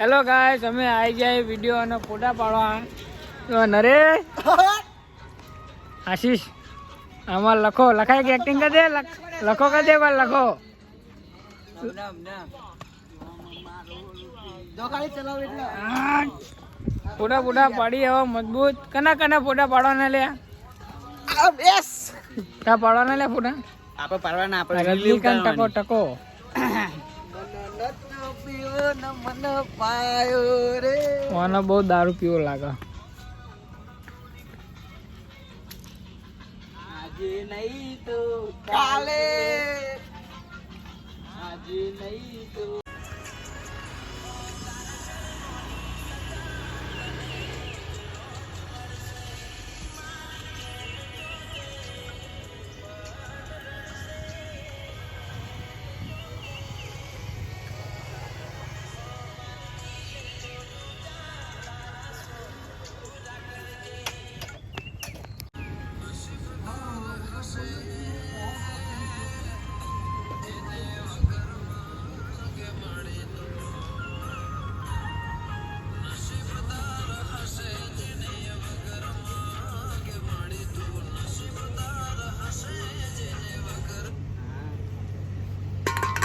Hello guys, અમે આવી જાય વિડીયો અને ફોટા પાડવા. તો નરેશ આશીષ આમાં લખો, લખાય કે એક્ટિંગ કરી દે, લખો કરી દે ભાઈ, લખો. ફોટા ફોટા પાડી હવે મજબૂત. કના ફોટા પાડવાના લે? તા પાડવાના લે ફોટા આપણે પાડવાના, આપણે રજનીકાંત ટકો ટકો. મને બહુ દારૂ પીવો લાગે. આજે નહીં તો કાલે, આજે નહીં તો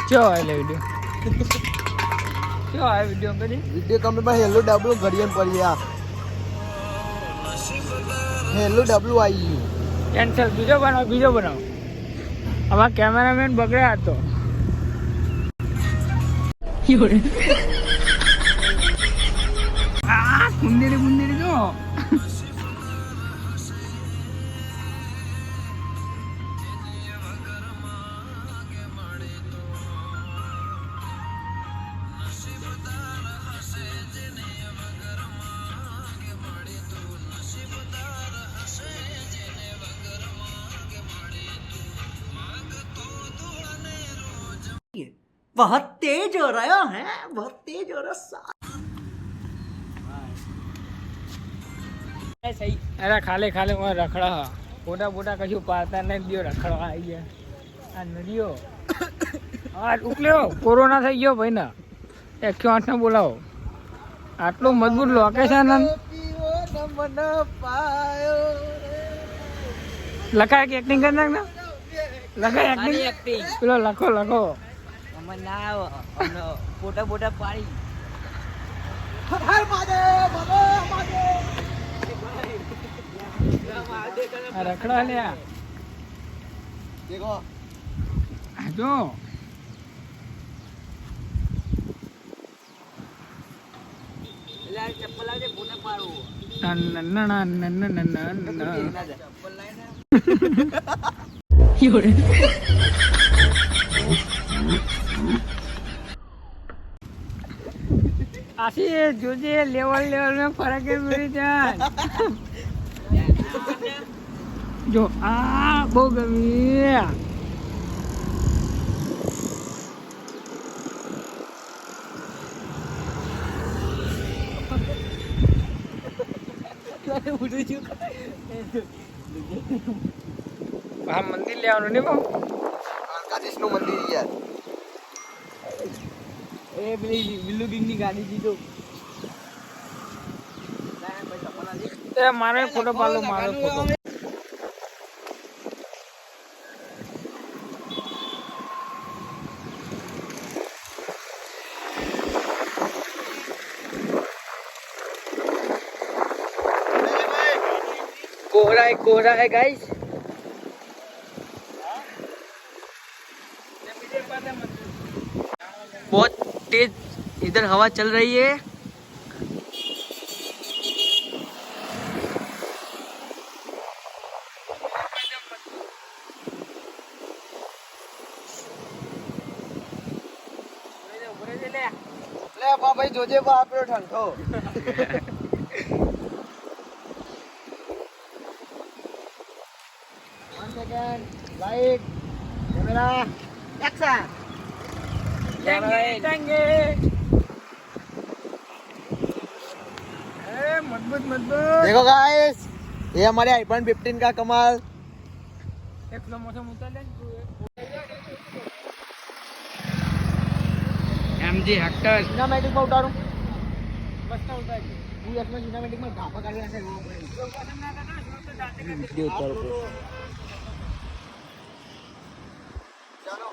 ચો એટલે વિડીયો ચો આ વિડીયો કરી વિડીયો તમે ભાઈ હેલો ડબલું ઘડિયાળ પડી આ હેલો ડબલું આવી ગયું કેન્સલ. બીજો બનાવો. આમાં કેમેરામેન બગડ્યા હતો. કુંદેરી જો. बहुत तेज हो रहा है, बहुत तेज हो रहा સહી. અરે ખાલે રખડા ફોટા કશું પાડતા નહીં. દિયો રખડવા આવી ગયા આ નદીઓ. હા ઉકલ્યો, કોરોના થઈ ગયો ભાઈ ના. 108 ને બોલાવો. આટલું મજબૂત લોકેશન. લખાય કે એક્ટિંગ કરી નાખ ને. લખાય એક્ટિંગ. પેલો લખો ફોટા પાડી રખડા લ્યા દેખો જો. ચપ્પલ આવજે, ફોટા પાડવું. આશી જોજે, લેવલ में फर्क है मेरी जान. જો આ બહુ ગમી. આ મંદિર લેવાનું નહીં બહુ. કાશીશ નું મંદિર યાર. એ પેલી બિલ્લુ કિંગ ની ગાડી દીધો. મારે ફોટો પાડો, મારો ફોટો. कोहरा है गाइस. बहुत तेज इधर हवा चल रही है. લે ભાઈ જોજે બા આપણો ઠંડો. Second light camera action. मजबूत. देखो गाइस, ये हमारे आईफोन 15 का कमाल. एक स्लो मोशन उतार ले. एमजी हेक्टर सिनेमैटिक में उतारूं. મસ્ત ઉતારજો. હું એકમાં સિનેમેટિકમાં ધાપા કાઢી નાખે એવો પડે. જો પસંદ ના કરતા હોય તો જાતે કરી વિડીયો ઉતારો છો. ચાલો.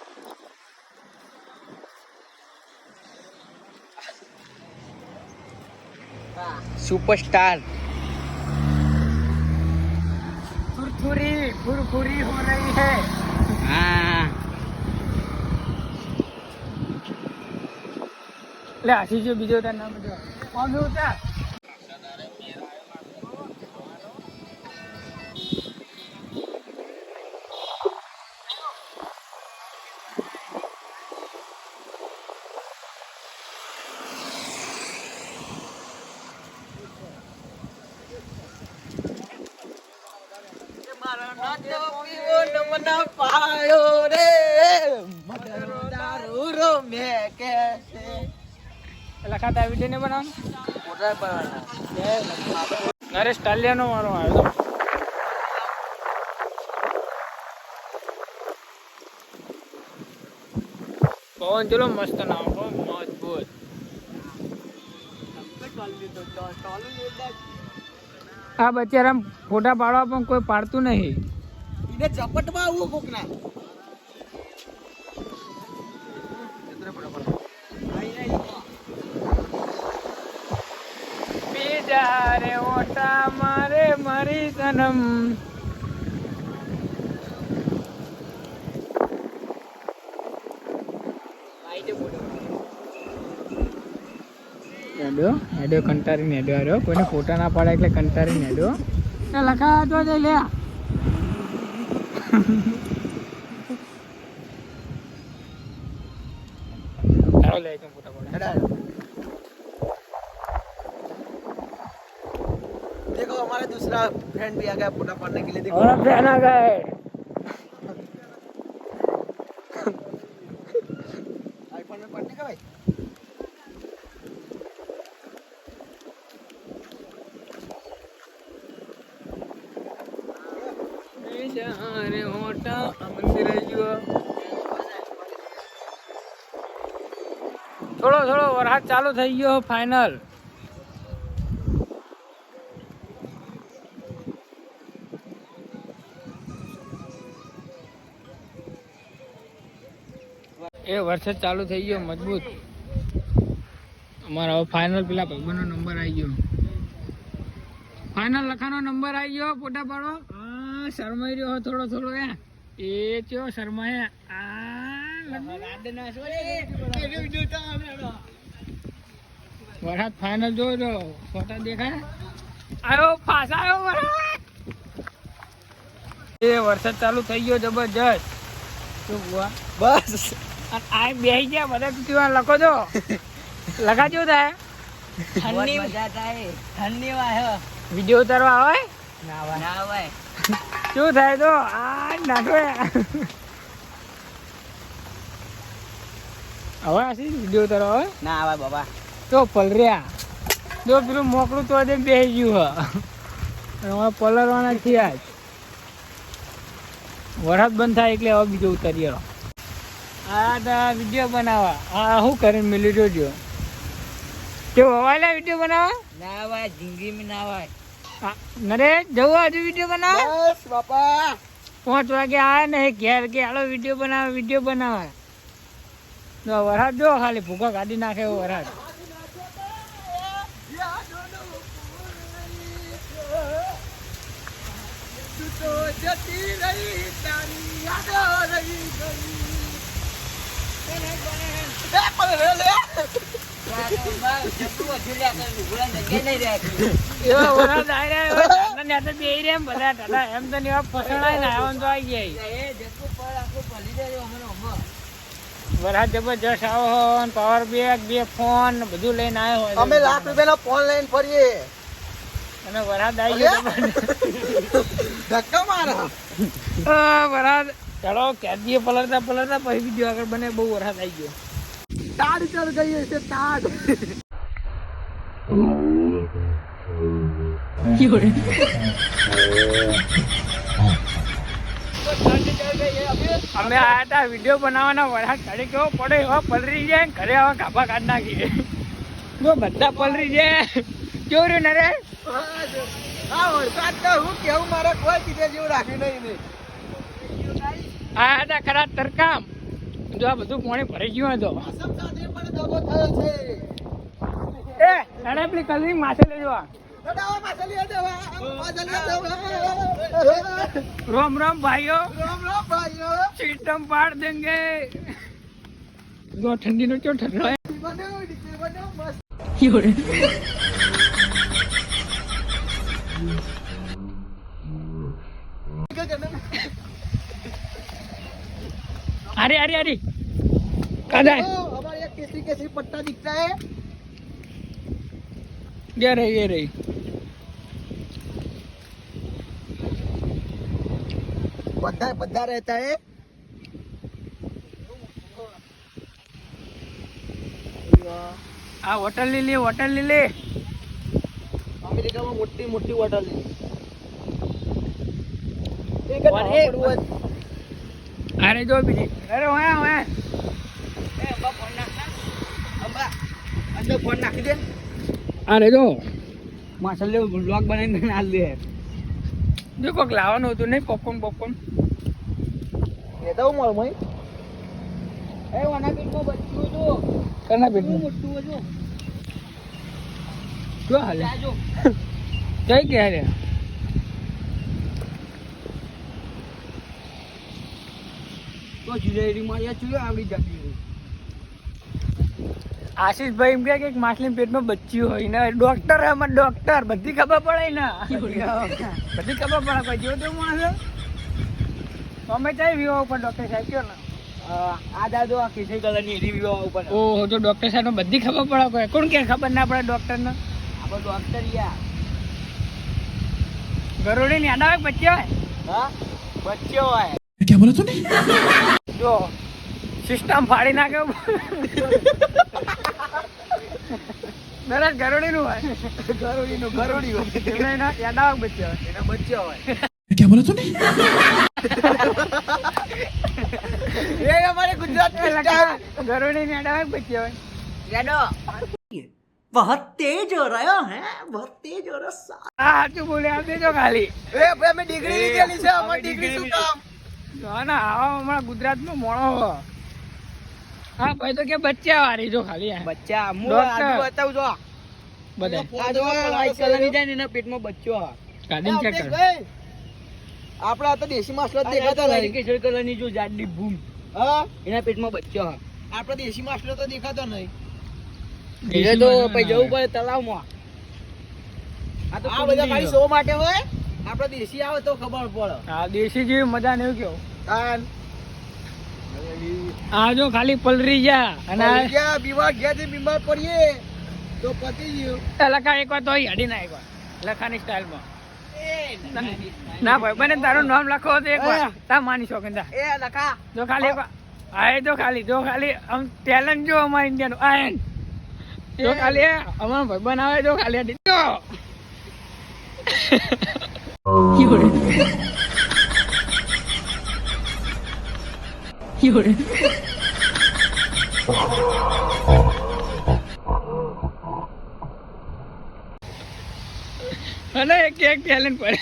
सुपरस्टार फुरफुरी हो रही है. हाँ ले आशी जो बीजो तार नाम बताओ. कौन से होता है? લખાતા વિડીયો ને બનાવવાનું નરેશ ટાલિયાનો મારો આવ્યો. પવન ચલો મસ્ત ના મજબૂત. આ બચારા ફોટા પાડવા પણ કોઈ પાડતું નહીં. એને ઝપટમાં આવું કોકના. બીજા રે ઓટા મારે મારી સનમ. હેડો કંટારીને હેડો આવ્યો. કોઈને ફોટા ના પાડે એટલે કંટારીને હેડો. લખા તો લે. લે ફોટા પાડે. देखो हमारे दूसरा फ्रेंड भी आ गया फोटो पढ़ने के लिए. देखो और फ्रेंड आ गए. आईफोन में पढ़ने का भाई. બીજા ઓટા મંદિર જો થોડો વરસાદ ચાલુ થઈ ગયો ફાઇનલ. એ વરસાદ ચાલુ થઈ ગયો મજબૂત. અમારા હવે ફાઇનલ પેલા ભાઈબંધનો નંબર આવી ગયો. ફાઇનલ લખાનો નંબર આવી ગયો. ફોટા પાડો. હા શરમાઈ રહ્યો થોડો એ ચો શરમાય. વરસાદ ફાઇનલ જોજો. ફોટા દેખાય. આવ્યો ફાસ આવ્યો વરસાદ. એ વરસાદ ચાલુ થઈ ગયો જબરજસ્ત. શું બુઆ बस આ બેસી ગયા બધા પીવા લખો છો. લખાજો થાય ठंडी मजा आता है. ठंडी वाह વિડીયો ઉતારવા આવે ना भाई શું થાય તો આ નાખો. હવે આશી વિડીયો ઉતારવા આવે ना भाई बाबा. તો પલર્યા જો પેલું મોકળું તો બેસી ગયું. હવે પલરવાના થયા જ. વરસાદ બંધ થાય એટલે હવે બીજો ઉતારીએ. આ વિડીયો બનાવવા હા શું કરીને મિલી જોજો. કેવું હવાલા વિડીયો બનાવવા ना भाई जिंदगी में ना भाई. નરેશ જવું હજુ વિડીયો બનાવવા. बस पापा 5 વાગે આવ્યા ને ઘેર કે હાલો વિડીયો બનાવે. જો વરસાદ જો ખાલી ભૂખા કાઢી નાખે એવો વરસાદ. એવા વરસાદ આવી રહ્યા બધા ટાટા એમ તો એવા ફસણાય ને આવવાનું તો આવી જાય. વરસાદ જબરજસ્ત આવો હોય પાવર બેગ 2 ફોન બધું લઈને આવ્યો હોય. અમે ₹1,00,000 ફોન લઈને ફરીએ અને વરસાદ આવી ગયો. ધક્કા મારા. વરસાદ ચાલો કેદીએ પલરતા પછી બીજો આગળ બને. બહુ વરસાદ આવી ગયો. તાડ ચડ ગઈ છે તાડ. અમે આયા હતા વિડીયો બનાવવાના. વરસાદ ઘડી કેવો પડે એવા પલરી જાય ઘરે આવા ગાભા કાઢી નાખીએ. જો બધા પલરી જાય કેવું રહ્યું નરે આ વરસાદ તો હું કેવું મારે કોઈ કીધે જેવું રાખ્યું નહીં આ હતા ખરા તરકામ જો આ બધું પાણી ભરાઈ ગયું હતો મોસમ સાથે પણ દગો થયો છે એ નાને પેલી કલરી માથે લેજો આ દડાવા માછલી દેવા રોમ રોમ ભાઈઓ રામ રામ ભાઈઓ સિસ્ટમ પાડ દેંગે જો ઠંડી નો ચો ઠંડો બનાવ મસ્ત अरे अरे अरे कदा हमारे एक केसरी केसरी पट्टा दिखता है ये रही बद्धा बद्धा रहता है आ होटल ले અમેરિકામાં મોટી મોટી હોટલ अरे जो भी अरे वहाँ અંદર ફોન નાખી દે अरे जो માછલી બ્લોગ બનાવીને હાલ દે જો કોક લાવવાનું હતું નહીં પોપકોર્ન એ તો મળ મય એ વના પેટમાં બચ્ચું જો કના પેટનું મોટું જો જો હાલે જઈ કે હાલે તો જીરેરી માં યા ચુયો આવડી જતી આશીષભાઈ એમ કહે કે એક માછલી પેટમાં બચ્ચી હોય ને ડોક્ટર હે મને ડોક્ટર બધી ખબર પડે ને બધી ખબર પડે કોઈ જેવો તેવું માણસ તમે ચાઈ વિવો ઉપર ડોક્ટર સાહેબ કયો ને આ દાદો આ કેસરી કલરની રિવ્યુ ઉપર ઓહો જો ડોક્ટર સાહેબ બધી ખબર પડે કોઈ કોણ કે ખબર ના પડે ડોક્ટર ને આપણો ડોક્ટર યા ગરોડી ની આડા હોય બચ્ચી હોય હા બચ્ચો હોય જો સિસ્ટમ ફાડી નાખે દરજ ગરોડી નું હોય ગરોડી હોય એના યાદા બચ્ચી હોય એના બચ્ચો હોય એ અમારે ગુજરાત ગરોડી ની આડા બચ્ચી હોય યાડો बहुत तेज हो रहा है बहुत तेज हो रहा है હા સાચું બોલે આપ દેજો ખાલી એ ભાઈ અમે ડિગ્રી લીધેલી છે અમાર ડિગ્રી શું કામ ના ના આવો હમણાં ગુજરાતમાં મોણો હો હા ભાઈ તો કે બચ્ચા વાળી જો ખાલી બચ્ચા હું ડોક્ટર. આજુ બતાવું જો બધા આ જો વ્હાઈટ કલરની જાય ને એના પેટમાં બચ્ચો હા કાઢીને ચેક કર આપડા આ તો દેશી માછલો જ દેખાતો નહીં કેસરી કલરની જો જાડી ભૂમ હા એના પેટમાં બચ્ચો હા આપડા દેશી માછલો તો દેખાતો નહીં ધીરે તો પછી જવું પડે તળાવમાં આ બધા ખાલી શો માટે હોય આપડે દેશી આવે તો ખબર પડે હા દેશી જેવી મજા નહીં કેવું તાન આ જો ખાલી પલરી જા અને આ ગયા બીમાર પડીએ તો પતી ગયું લખા એક વાર તો હડી ના એક વાર લખાની સ્ટાઇલમાં ના ભાઈ બને તારું નામ લખો તો એક વાર તા માની શકો તા એ લખા જો ખાલી એક વાર આ જો ખાલી આમ ટેલેન્ટ જો અમાર ઇન્ડિયાનું આ જો ખાલી અમારો ભાઈ બનાવે જો ખાલી આ જો અને એક ટેલેન્ટ પડે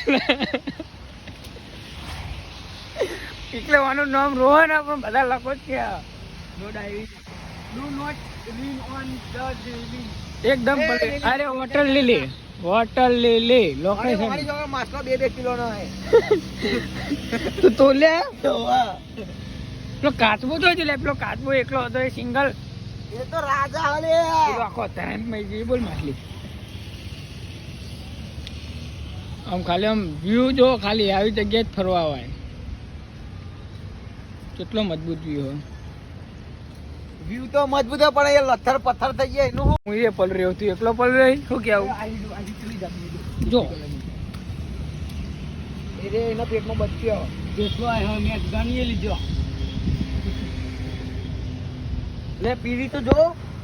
એટલે આનું નામ રોહન પણ બધા લખો જ કે no diving do not swim on the river એકદમ પડે અરે વોટર લીલી લોકેશન મારી જોડે માછલો 2 કિલો નો હે તું તો લે તો પેલો કાચબો તો જ લે પેલો કાચબો એકલો હતો એ સિંગલ એ તો રાજા હલે પેલો આખો તરંત માં જઈ બોલ માછલી આમ ખાલી આમ વ્યૂ જો ખાલી આવી જગ્યાએ જ ફરવા આવે કેટલો મજબૂત વ્યૂ હોય વ્યૂ તો મજબૂત પણ એ લથર પથ્થર થઈ જાય એનું હું એ પલ રહ્યો તું એકલો પલ રહ્યો શું કેવું જો એ એના પેટમાં બચ્યો જેટલો આવ્યો મેં ગણીએ લીધો લે પીરી તો જો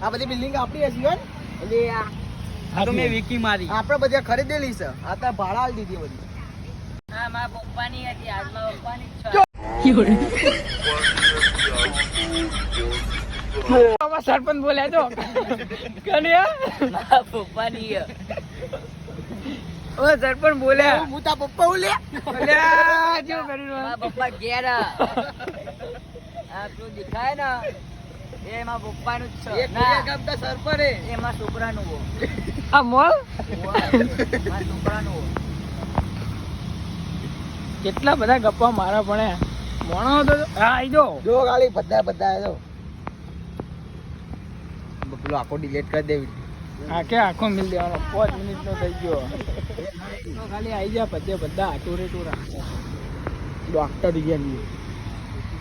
આ બધી બિલ્ડિંગ આપણી હશે ને એટલે આ તો મેં વિકી મારી આપણે બધા ખરીદેલી છે આ તો ભાડા આલી દીધી બધી હા મારા પપ્પાની હતી આજમાં પપ્પાની ઓ સરપંચ બોલ્યા તો કન્યા મારા પપ્પાની હે. ઓ સરપંચ બોલ્યા હું તારા પપ્પા બોલ્યા. બોલ્યા જો કરી મારા પપ્પા ઘેર હે. આ તું દેખાય ને એ મારા પપ્પાનું જ છે. ના ગામના સરપંચ હે. એ મારા છોકરાનું હો. આ મોલ મારા છોકરાનું હો. કેટલા બધા ગપ્પા મારા પણ મોણો તો હા આઈ જો જો ખાલી બધા જો પેલો આખો ડિલીટ કરી દેવી. આ કે આખો મિલ દેવાનો 5 મિનિટ નો થઈ ગયો તો ખાલી આઈ જા બધા ટોરા ડોક્ટર ગયા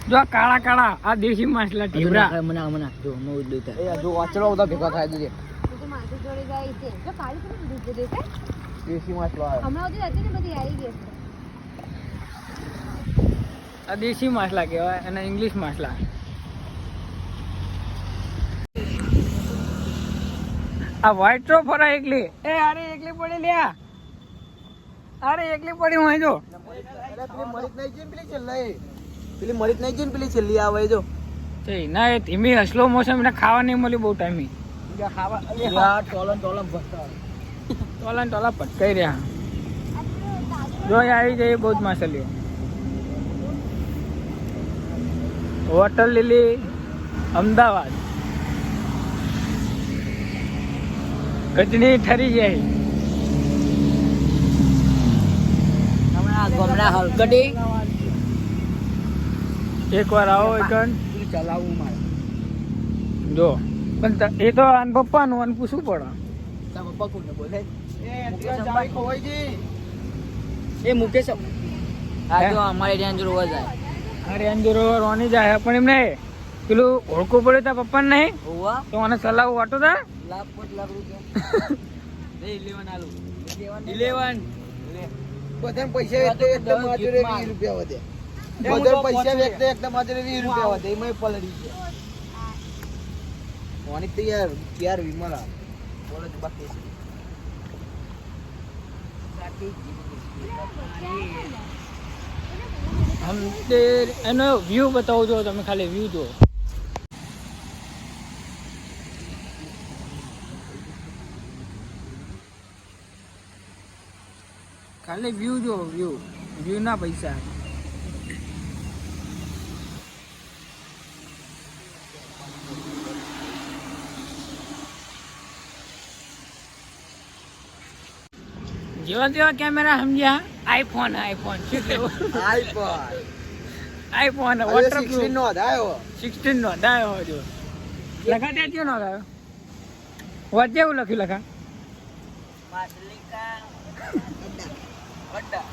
જો આ કાળા કાળા આ દેશી માછલા ટીબરા મને જો નો દે એ જો વાચડો બધા ભેગા થાય છે. તો માથું જોડે જાય છે જો કાળી કેમ દૂધ દે છે દેશી માછલો આવે. હમણાં સુધી હતી ને બધી આવી ગઈ છે. આ દેશી માછલા કહેવાય અને ઇંગ્લિશ માછલા આ વ્હાઈટ તો ફરા એકલી એ અરે એકલી પડી લ્યા અરે એકલી પડી હું જો પેલી મરી નહીં જઈને પેલી છેલ્લી આવે જો ના એ ધીમી હસલો મોસમ એને ખાવા નહીં મળ્યું બહુ ટાઈમી ખાવા ટોલન ટોલા પટકાઈ રહ્યા જો અહીં આવી જઈએ બહુ જ માછલીઓ હોટલ લીલી અમદાવાદ ગજની ઠરી જાય હમણાં ગમણા હલકડી એક વાર આવો એકન ચલાવવું મારે. જો પણ એ તો આન પપ્પાનું આન પૂછવું પડે તારા પપ્પા કોને બોલે એ મુકેશ હા જો અમારે રેન્જ રોવર જાય. અરે અંજરો રોની જાય પણ એમને પેલું ઓળખું પડે તા પપ્પાને નહીં હોવા તો મને સલાહ વાટો તા લાખ રૂપિયા લે 11 આલુ 11 બધાને પૈસા વેચતો એકદમ માજરે 20 રૂપિયા વધે. બધા પૈસા વેચતો એકદમ માજરે 20 રૂપિયા વધે. એમાં પલળી ગયા. કોની તો યાર વિમલા બોલે તો બાકી હમ તે એનો વ્યૂ બતાવો જો તમે ખાલી વ્યૂ જુઓ ખાલી વ્યૂ જો વ્યૂ ના પૈસા જેવા તેવા કેમેરા સમજ્યા આઈફોન શું લેવું આઈફોન વોટરપ્રૂફ નો આવ્યો 16 નો દાયો જો લખા ત્યાં ક્યો નો દાયો વાત જેવું લખ્યું લખા માછલીકા અડ્ડા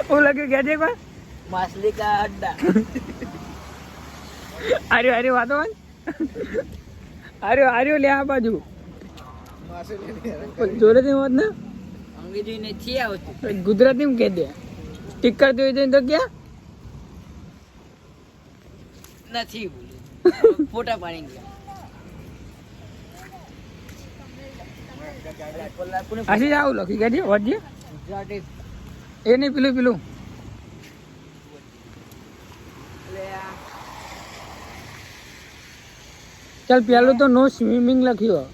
હું લખ્યું કે છે કોઈ માછલીકા અડ્ડા આર્યો વાતો આર્યો લે આ બાજુ જોડેથી વાત ને અંગ્રેજી નથી આવતું ગુજરાતીમાં કહી દે સ્ટીકર જોઈ જઈને તો ક્યાં નથી બોલ્યું ફોટા પાડી ગયા આશી આવું લખી કે છે વાંચજે ગુજરાતી એ નહીં પેલું ચાલ પેલું તો નો સ્વિમિંગ લખ્યું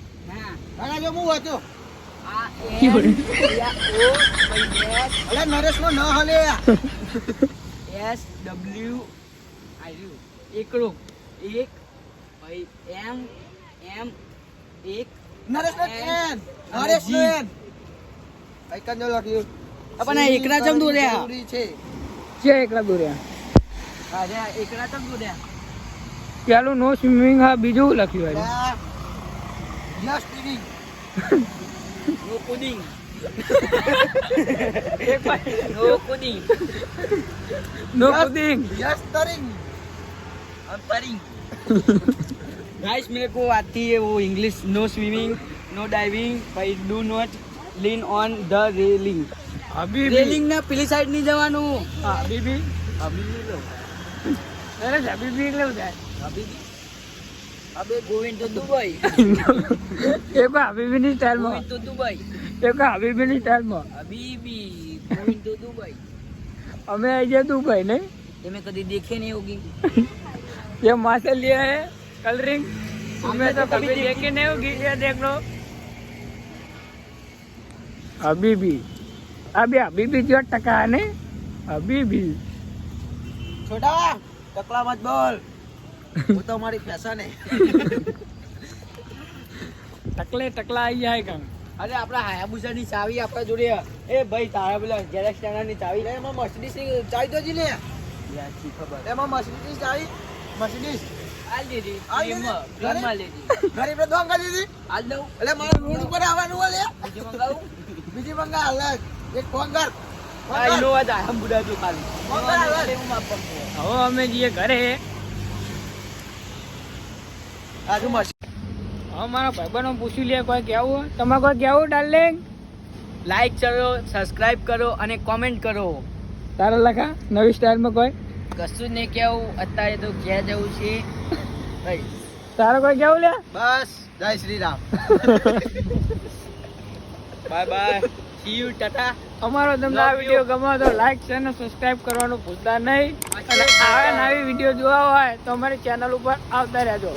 કાકા જો હું હતો અલે નરેશ નો ન હલે S W એકડો એક ભાઈ M એક નરેશ નો એન નરેશ નો એન આઈકન જો લખ્યું પણ આ એકલા ચમ દોર્યા જરૂરી છે છે એકલા દોર્યા અરે એકલા ચમ દોર્યા પેલું નો સ્વિમિંગ હા બીજું લખ્યું yes TV no pudding no pudding yes તરિંગ अंतरिंग गाइस मेरे को आती है वो English no swimming no diving भाई do not lean on the railing અભી રેલિંગ ના પેલી સાઈડ નહીં જવાનું અભી અરે અભી એટલે જાય અબે ગોવિંદ તો દુબઈ એક વાર અભી ની સ્ટાઈલ માં ગોવિંદ તો દુબઈ એક હબીબીની સ્ટાઇલમાં હબીબી ગોઈંગ ટુ દુબઈ. અમે આવી જાય દુબઈ નહીં તમે કદી દેખે નહીં હોગી. ये माँ से लिया है कलरिंग तुम्हें तो कभी देखे नहीं होगी ये देख लो अभी भी जो टका है नहीं अभी भी છોટા ટકલા મત બોલ હું તો મારી ફેશન હે टकला आई है कम અરે આપણા હાયાબુસાની ચાવી આપણા જોડે એ ભાઈ તારા પેલા જેરેક્સ સ્ટેન્ડરની ચાવી એમાં મર્સિડીઝ ની ચાવી તો જી લે યાચી ખબર એમાં મર્સિડીઝ ચાવી મર્સિડીઝ આલ દીધી આલ દીધી? ફ્રીમાં લીધી ગરીબ ને દોંગ કરી દીધી આલ દઉં એટલે મારે રોડ ઉપર આવવાનું હોય લે બીજું મંગાવું બીજી મંગા હાલત એક ફોન કર આ ઇનોવા જ આમ બુડા જો ખાલી મંગા હાલત હું માપમ હવે અમે જઈએ ઘરે આજુ મસ્ત હવે મારા ભાઈબંધો પૂછી લે કોઈ કેવું તમારે કોઈ કેવું ડાર્લિંગ લાઈક કરો સબસ્ક્રાઇબ કરો અને કોમેન્ટ કરો. તારા લખા નવી સ્ટાઇલમાં કોઈ કશું નહીં કેવું અત્યારે તો ક્યાં જવું છે ભાઈ. તારા કોઈ કેવું લે બસ જય Shri Ram bye bye see you tata. અમારો તમને આ વિડીયો ગમે તો લાઈક શેર અને સબસ્ક્રાઇબ કરવાનું ભૂલતા નહીં અને આવા નવી વિડીયો જોવા હોય તો અમારી ચેનલ ઉપર આવતા રહેજો.